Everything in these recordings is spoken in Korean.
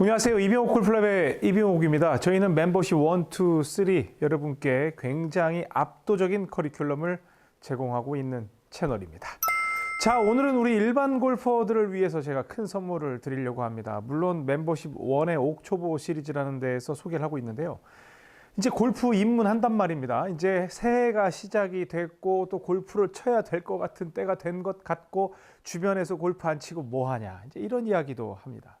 안녕하세요. 이병옥 골프랩의 이병옥입니다. 저희는 멤버십 1, 2, 3 여러분께 굉장히 압도적인 커리큘럼을 제공하고 있는 채널입니다. 자, 오늘은 우리 일반 골퍼들을 위해서 제가 큰 선물을 드리려고 합니다. 물론 멤버십 1의 옥초보 시리즈라는 데에서 소개를 하고 있는데요. 이제 골프 입문한단 말입니다. 이제 새해가 시작이 됐고 또 골프를 쳐야 될 것 같은 때가 된 것 같고 주변에서 골프 안 치고 뭐 하냐. 이제 이런 이야기도 합니다.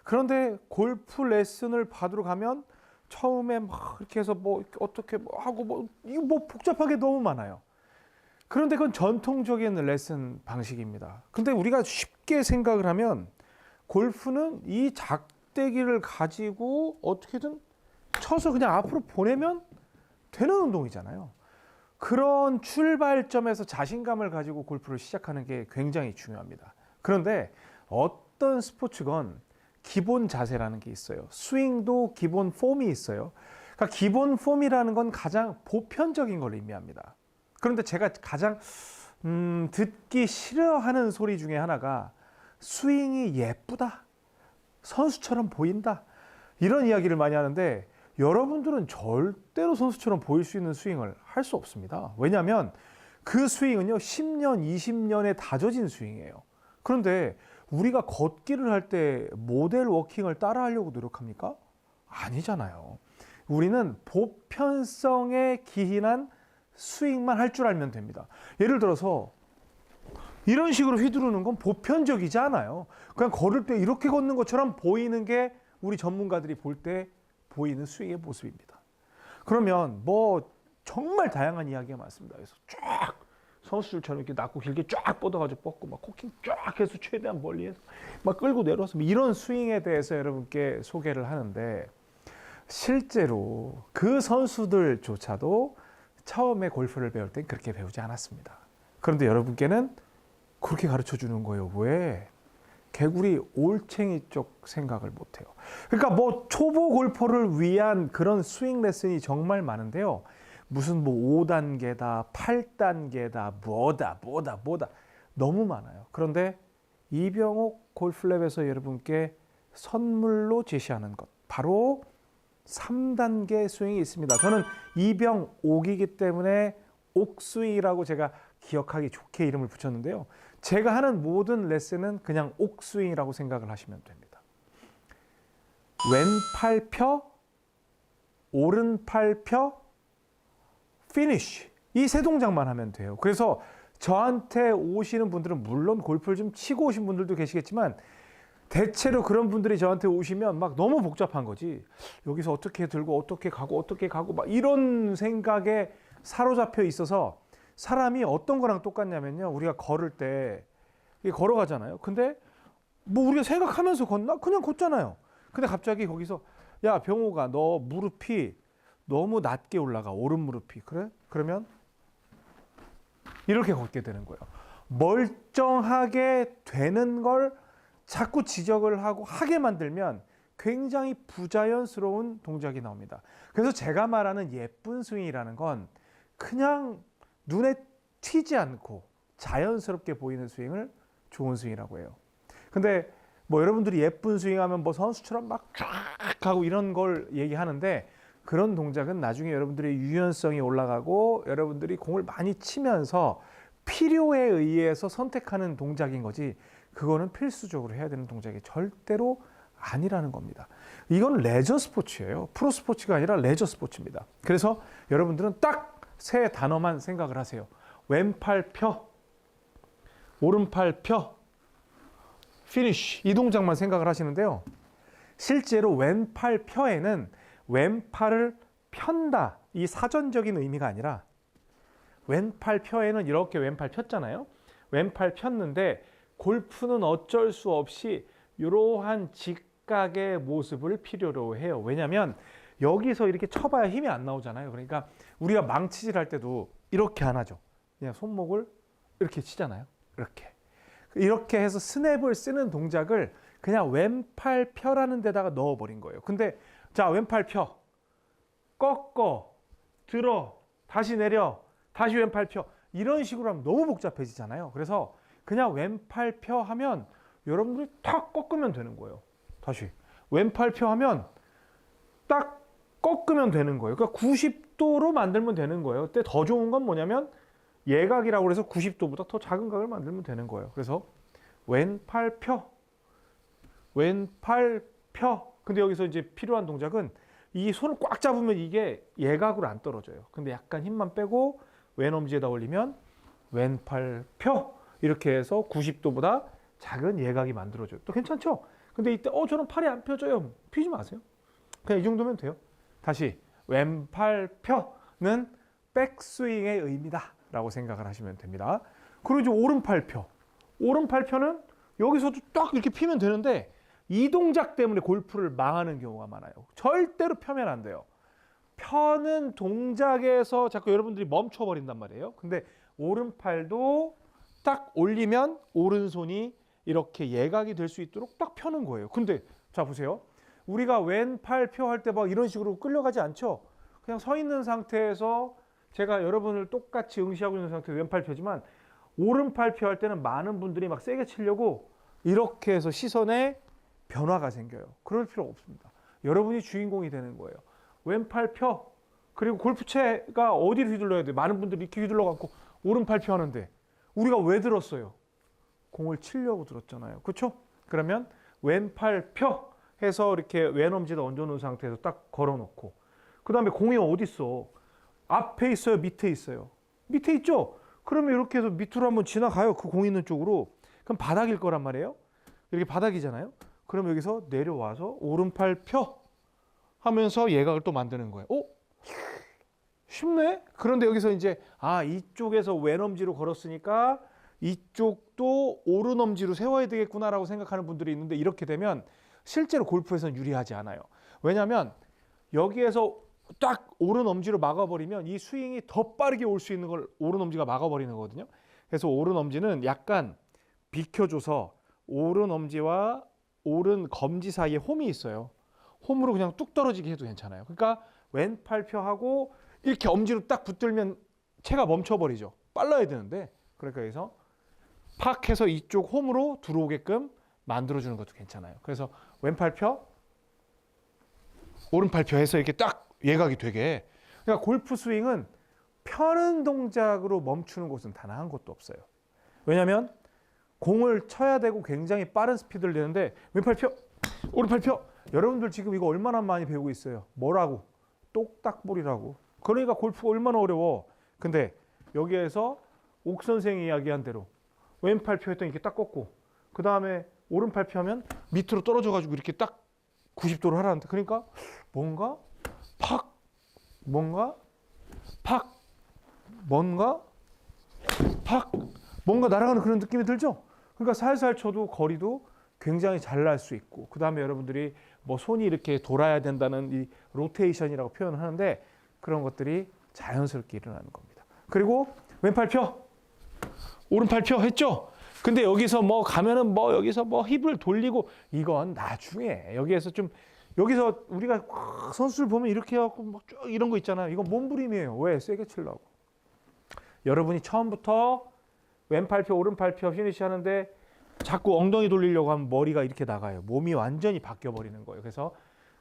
그런데 골프 레슨을 받으러 가면 처음에 막 이렇게 해서 뭐 어떻게 뭐 하고 이거 뭐 복잡하게 너무 많아요. 그런데 그건 전통적인 레슨 방식입니다. 근데 우리가 쉽게 생각을 하면 골프는 이 작대기를 가지고 어떻게든 쳐서 그냥 앞으로 보내면 되는 운동이잖아요. 그런 출발점에서 자신감을 가지고 골프를 시작하는 게 굉장히 중요합니다. 그런데 어떤 스포츠건 기본 자세라는 게 있어요. 스윙도 기본 폼이 있어요. 그러니까 기본 폼이라는 건 가장 보편적인 걸 의미합니다. 그런데 제가 가장 듣기 싫어하는 소리 중에 하나가 스윙이 예쁘다, 선수처럼 보인다, 이런 이야기를 많이 하는데 여러분들은 절대로 선수처럼 보일 수 있는 스윙을 할 수 없습니다. 왜냐하면 그 스윙은요 10년, 20년에 다져진 스윙이에요. 그런데 우리가 걷기를 할 때 모델 워킹을 따라하려고 노력합니까? 아니잖아요. 우리는 보편성에 기인한 스윙만 할 줄 알면 됩니다. 예를 들어서 이런 식으로 휘두르는 건 보편적이지 않아요. 그냥 걸을 때 이렇게 걷는 것처럼 보이는 게 우리 전문가들이 볼 때 보이는 스윙의 모습입니다. 그러면 뭐 정말 다양한 이야기가 많습니다. 그래서 쫙 선수들처럼 이렇게 낮고 길게 쫙 뻗어가지고 뻗고 막 코킹 쫙 해서 최대한 멀리해서 막 끌고 내려와서 이런 스윙에 대해서 여러분께 소개를 하는데 실제로 그 선수들조차도 처음에 골프를 배울 땐 그렇게 배우지 않았습니다. 그런데 여러분께는 그렇게 가르쳐 주는 거예요. 왜? 개구리 올챙이 쪽 생각을 못해요. 그러니까 뭐 초보 골퍼를 위한 그런 스윙 레슨이 정말 많은데요. 무슨 뭐 5단계다, 8단계다, 뭐다 너무 많아요. 그런데 이병옥 골프랩에서 여러분께 선물로 제시하는 것 바로 3단계 스윙이 있습니다. 저는 이병옥이기 때문에 옥스윙이라고 제가 기억하기 좋게 이름을 붙였는데요. 제가 하는 모든 레슨은 그냥 옥스윙이라고 생각을 하시면 됩니다. 왼팔 펴, 오른팔 펴, 피니쉬. 이 세 동작만 하면 돼요. 그래서 저한테 오시는 분들은 물론 골프를 좀 치고 오신 분들도 계시겠지만 대체로 그런 분들이 저한테 오시면 막 너무 복잡한 거지. 여기서 어떻게 들고 어떻게 가고 막 이런 생각에 사로잡혀 있어서 사람이 어떤 거랑 똑같냐면요. 우리가 걸을 때 걸어가잖아요. 근데 뭐 우리가 생각하면서 걷나? 그냥 걷잖아요. 근데 갑자기 거기서 야 병호가 너 무릎이 너무 낮게 올라가. 오른 무릎이. 그래? 그러면 이렇게 걷게 되는 거예요. 멀쩡하게 되는 걸 자꾸 지적을 하고 하게 만들면 굉장히 부자연스러운 동작이 나옵니다. 그래서 제가 말하는 예쁜 스윙이라는 건 그냥 눈에 튀지 않고 자연스럽게 보이는 스윙을 좋은 스윙이라고 해요. 근데 뭐 여러분들이 예쁜 스윙하면 뭐 선수처럼 막 쫙 하고 이런 걸 얘기하는데 그런 동작은 나중에 여러분들의 유연성이 올라가고 여러분들이 공을 많이 치면서 필요에 의해서 선택하는 동작인 거지 그거는 필수적으로 해야 되는 동작이 절대로 아니라는 겁니다. 이건 레저 스포츠예요. 프로 스포츠가 아니라 레저 스포츠입니다. 그래서 여러분들은 딱 세 단어만 생각을 하세요. 왼팔 펴, 오른팔 펴, 피니쉬. 이 동작만 생각을 하시는데요. 실제로 왼팔 펴에는 왼팔을 편다. 이 사전적인 의미가 아니라 왼팔 펴에는 이렇게 왼팔 폈잖아요. 왼팔 폈는데 골프는 어쩔 수 없이 이러한 직각의 모습을 필요로 해요. 왜냐하면 여기서 이렇게 쳐봐야 힘이 안 나오잖아요. 그러니까 우리가 망치질 할 때도 이렇게 안 하죠. 그냥 손목을 이렇게 치잖아요. 이렇게 해서 스냅을 쓰는 동작을 그냥 왼팔 펴라는 데다가 넣어버린 거예요. 근데 자 왼팔 펴, 꺾어, 들어, 다시 내려, 다시 왼팔 펴 이런 식으로 하면 너무 복잡해지잖아요. 그래서 그냥 왼팔 펴 하면 여러분들이 탁 꺾으면 되는 거예요. 다시 왼팔 펴 하면 딱 꺾으면 되는 거예요. 그러니까 90도로 만들면 되는 거예요. 그때 더 좋은 건 뭐냐면 예각이라고 해서 90도보다 더 작은 각을 만들면 되는 거예요. 그래서 왼팔 펴, 왼팔 펴. 근데 여기서 이제 필요한 동작은 이 손을 꽉 잡으면 이게 예각으로 안 떨어져요. 근데 약간 힘만 빼고 왼 엄지에다 올리면 왼팔 펴. 이렇게 해서 90도보다 작은 예각이 만들어져요. 또 괜찮죠? 근데 이때 저는 팔이 안 펴져요. 피지 마세요. 그냥 이 정도면 돼요. 다시 왼팔 펴는 백스윙의 의미다 라고 생각을 하시면 됩니다. 그리고 이제 오른팔 펴. 오른팔 펴는 여기서도 딱 이렇게 피면 되는데 이 동작 때문에 골프를 망하는 경우가 많아요. 절대로 펴면 안 돼요. 펴는 동작에서 자꾸 여러분들이 멈춰버린단 말이에요. 근데 오른팔도 딱 올리면 오른손이 이렇게 예각이 될 수 있도록 딱 펴는 거예요. 근데 자 보세요. 우리가 왼팔 펴 할 때 막 이런 식으로 끌려가지 않죠? 그냥 서 있는 상태에서 제가 여러분을 똑같이 응시하고 있는 상태에서 왼팔 펴지만 오른팔 펴 할 때는 많은 분들이 막 세게 치려고 이렇게 해서 시선에 변화가 생겨요. 그럴 필요가 없습니다. 여러분이 주인공이 되는 거예요. 왼팔 펴. 그리고 골프채가 어디를 휘둘러야 돼? 많은 분들이 이렇게 휘둘러갖고 오른팔 펴 하는데 우리가 왜 들었어요? 공을 치려고 들었잖아요. 그렇죠? 그러면 왼팔 펴 해서 이렇게 왼 엄지에다 얹어놓은 상태에서 딱 걸어놓고 그 다음에 공이 어디 있어? 앞에 있어요? 밑에 있어요? 밑에 있죠? 그러면 이렇게 해서 밑으로 한번 지나가요. 그 공 있는 쪽으로. 그럼 바닥일 거란 말이에요. 이렇게 바닥이잖아요. 그럼 여기서 내려와서 오른팔 펴 하면서 예각을 또 만드는 거예요. 쉽네? 그런데 여기서 이제 이쪽에서 왼 엄지로 걸었으니까 이쪽도 오른 엄지로 세워야 되겠구나라고 생각하는 분들이 있는데 이렇게 되면 실제로 골프에서는 유리하지 않아요. 왜냐하면 여기에서 딱 오른 엄지로 막아버리면 이 스윙이 더 빠르게 올 수 있는 걸 오른 엄지가 막아버리는 거거든요. 그래서 오른 엄지는 약간 비켜줘서 오른 엄지와 오른 검지 사이에 홈이 있어요. 홈으로 그냥 뚝 떨어지게 해도 괜찮아요. 그러니까 왼팔 펴하고 이렇게 엄지로 딱 붙들면 채가 멈춰버리죠. 빨라야 되는데 그러니까 여기서 팍 해서 이쪽 홈으로 들어오게끔 만들어주는 것도 괜찮아요. 그래서 왼팔 펴, 오른팔 펴 해서 이렇게 딱 예각이 되게. 그러니까 골프 스윙은 펴는 동작으로 멈추는 곳은 단 한 곳도 없어요. 왜냐하면 공을 쳐야 되고 굉장히 빠른 스피드를 내는데 왼팔 펴, 오른팔 펴. 여러분들 지금 이거 얼마나 많이 배우고 있어요. 뭐라고? 똑딱볼이라고. 그러니까 골프가 얼마나 어려워. 근데 여기에서 옥 선생이 이야기한 대로 왼팔 펴 했더니 이렇게 딱 꺾고 그 다음에 오른팔 펴면 밑으로 떨어져가지고 이렇게 딱 90도로 하라는데 그러니까 뭔가 팍, 뭔가 팍, 뭔가 팍, 뭔가 날아가는 그런 느낌이 들죠? 그러니까 살살 쳐도 거리도 굉장히 잘 날 수 있고 그 다음에 여러분들이 뭐 손이 이렇게 돌아야 된다는 이 로테이션이라고 표현을 하는데 그런 것들이 자연스럽게 일어나는 겁니다. 그리고 왼팔 펴, 오른팔 펴 했죠? 근데 여기서 뭐 가면은 뭐 여기서 뭐 힙을 돌리고 이건 나중에 여기에서 좀 여기서 우리가 선수들 보면 이렇게 해갖고 막 쭉 이런 거 있잖아요. 이건 몸부림이에요. 왜? 세게 치려고. 여러분이 처음부터 왼팔 펴, 오른팔 펴 피니시 하는데 자꾸 엉덩이 돌리려고 하면 머리가 이렇게 나가요. 몸이 완전히 바뀌어 버리는 거예요. 그래서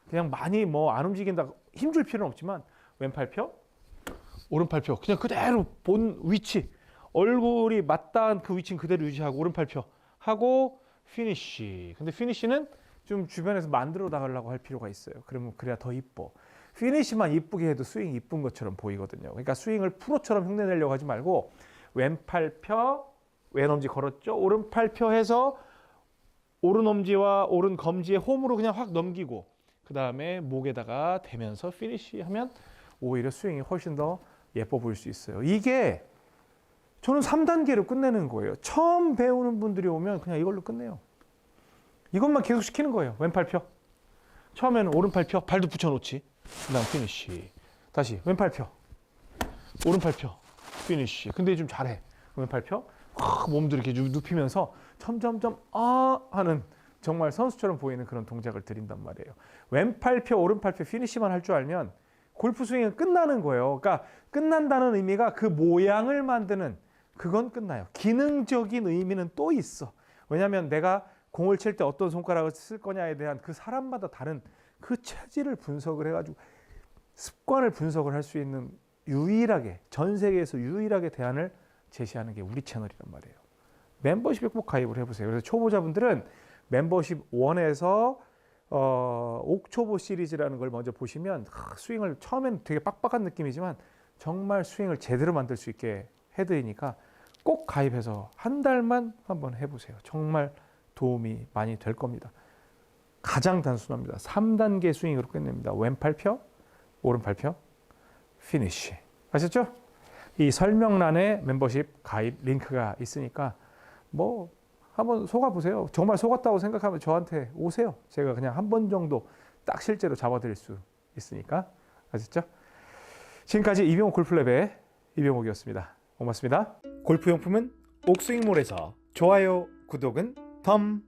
그냥 많이 뭐 안 움직인다 힘줄 필요는 없지만 왼팔 펴, 오른팔 펴 그냥 그대로 본 위치 얼굴이 맞닿은 그 위치는 그대로 유지하고 오른팔 펴 하고 피니시. 근데 피니시는 좀 주변에서 만들어 나가려고 할 필요가 있어요. 그러면 그래야 더 이뻐. 피니시만 이쁘게 해도 스윙이 이쁜 것처럼 보이거든요. 그러니까 스윙을 프로처럼 흉내내려고 하지 말고 왼팔 펴, 왼 엄지 걸었죠. 오른팔 펴 해서 오른 엄지와 오른 검지의 홈으로 그냥 확 넘기고 그 다음에 목에다가 대면서 피니시 하면 오히려 스윙이 훨씬 더 예뻐 보일 수 있어요. 이게 저는 3단계로 끝내는 거예요. 처음 배우는 분들이 오면 그냥 이걸로 끝내요. 이것만 계속 시키는 거예요. 왼팔 펴. 처음에는 오른팔 펴. 발도 붙여놓지. 그 다음 피니시. 다시 왼팔 펴. 오른팔 펴. 피니시. 근데 좀 잘해. 왼팔 펴. 몸도 이렇게 눕히면서 점점점 하는 정말 선수처럼 보이는 그런 동작을 드린단 말이에요. 왼팔 펴, 오른팔 펴 피니시만 할 줄 알면 골프 스윙은 끝나는 거예요. 그러니까 끝난다는 의미가 그 모양을 만드는 그건 끝나요. 기능적인 의미는 또 있어. 왜냐하면 내가 공을 칠 때 어떤 손가락을 쓸 거냐에 대한 그 사람마다 다른 그 체질을 분석을 해가지고 습관을 분석을 할 수 있는 유일하게, 전 세계에서 유일하게 대안을 제시하는 게 우리 채널이란 말이에요. 멤버십에 꼭 가입을 해보세요. 그래서 초보자분들은 멤버십 1에서 옥초보 시리즈라는 걸 먼저 보시면 스윙을 처음에는 되게 빡빡한 느낌이지만 정말 스윙을 제대로 만들 수 있게 해드리니까 꼭 가입해서 한 달만 한번 해보세요. 정말 도움이 많이 될 겁니다. 가장 단순합니다. 3단계 스윙으로 끝냅니다. 왼팔 펴, 오른팔 펴, 피니쉬. 아셨죠? 이 설명란에 멤버십 가입 링크가 있으니까 뭐 한번 속아보세요. 정말 속았다고 생각하면 저한테 오세요. 제가 그냥 한 번 정도 딱 실제로 잡아드릴 수 있으니까. 아셨죠? 지금까지 이병옥 골프랩의 이병옥이었습니다. 고맙습니다. 골프용품은 옥스윙몰에서 좋아요, 구독은 덤.